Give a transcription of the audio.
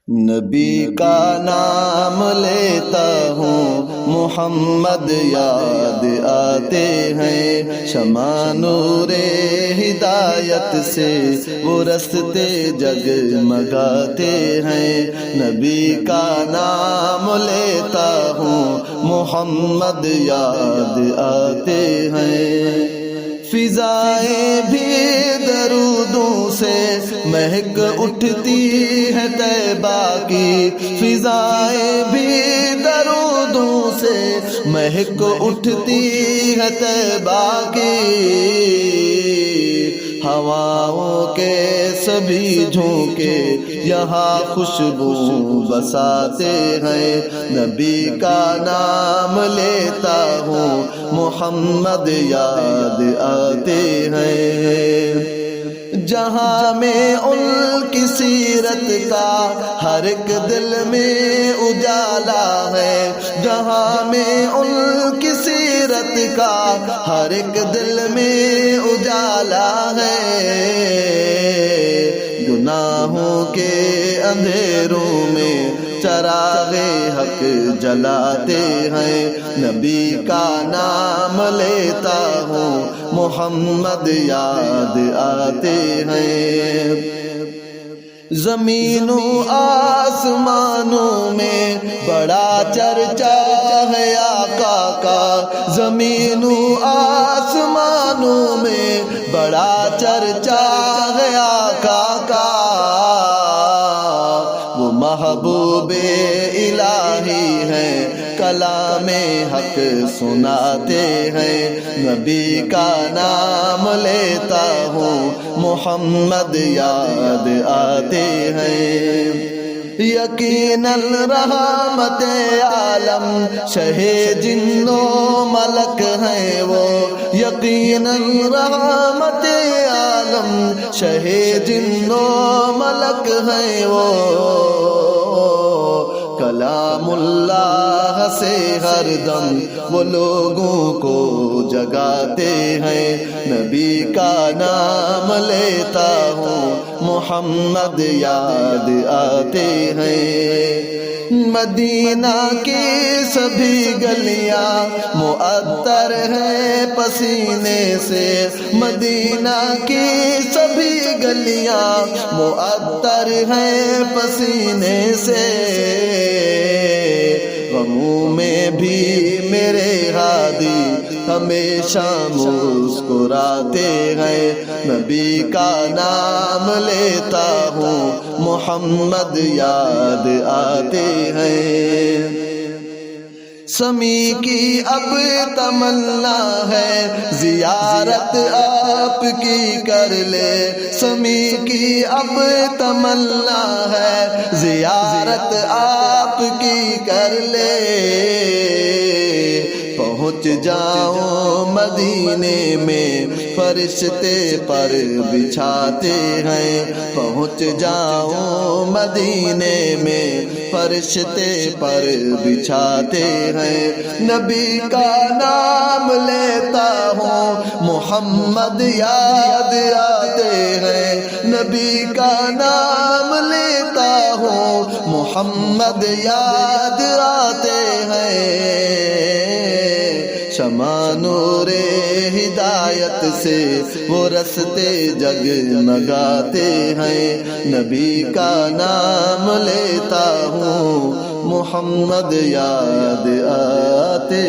نبی کا نام لیتا ہوں محمد یاد آتے ہیں، شمع نور ہدایت سے وہ رستے جگمگاتے ہیں۔ نبی کا نام لیتا ہوں محمد یاد آتے ہیں، فضائیں بھی درودوں سے مہک اٹھتی ہے طیبہ کی، فضائیں بھی درودوں سے مہک اٹھتی ہے طیبہ کی، ہواؤں کے سبھی جھونکے یہاں خوشبو بساتے ہیں۔ نبی کا نام لیتا ہوں محمد یاد آتے ہیں، جہاں میں ان کی سیرت کا ہر ایک دل میں اجالا ہے، جہاں میں ان کی سیرت کا ہر ایک دل میں اجالا ہے، گناہوں کے اندھیروں میں چراغ حق جلاتے ہیں۔ نبی کا نام لیتا ہوں محمد یاد آتے ہیں، زمین و آسمانوں میں بڑا چرچا ہے آقا کا، زمین و آسمانوں میں بڑا چرچا ہے آقا کا، وہ محبوب الہی ہیں کلام حق سناتے ہیں۔ نبی کا نام لیتا ہوں محمد یاد آتے ہیں، یقیناً رحمت عالم شہ جن و ملک ہیں وہ، یقیناً رحمت عالم شہ جن و ملک ہیں وہ، کلام اللہ سے ہر دم وہ لوگوں کو جگاتے ہیں۔ نبی کا نام لیتا ہوں محمد یاد آتے ہیں، مدینہ کی سبھی گلیاں معطر ہیں پسینے سے، مدینہ کی سبھی گلیاں معطر ہیں پسینے سے، غموں میں بھی میرے ہادی ہمیشہ مسکراتے ہیں۔ نبی کا نام لیتا ہوں محمد یاد آتے ہیں، سمیع کی اب تمنا ہے زیارت آپ کی کر لے، سمیع کی اب تمنا ہے زیارت آپ کی کر لے، پہنچ جاؤں مدینے میں فرشتے پر بچھاتے ہیں، پہنچ جاؤں مدینے میں فرشتے پر بچھاتے ہیں، نبی کا نام لیتا ہوں محمد یاد آتے ہیں، نبی کا نام لیتا ہوں محمد یاد آتے ہیں، شمع نور ہدایت سے وہ رستے جگمگاتے ہیں، نبی کا نام لیتا ہوں محمد یاد آتے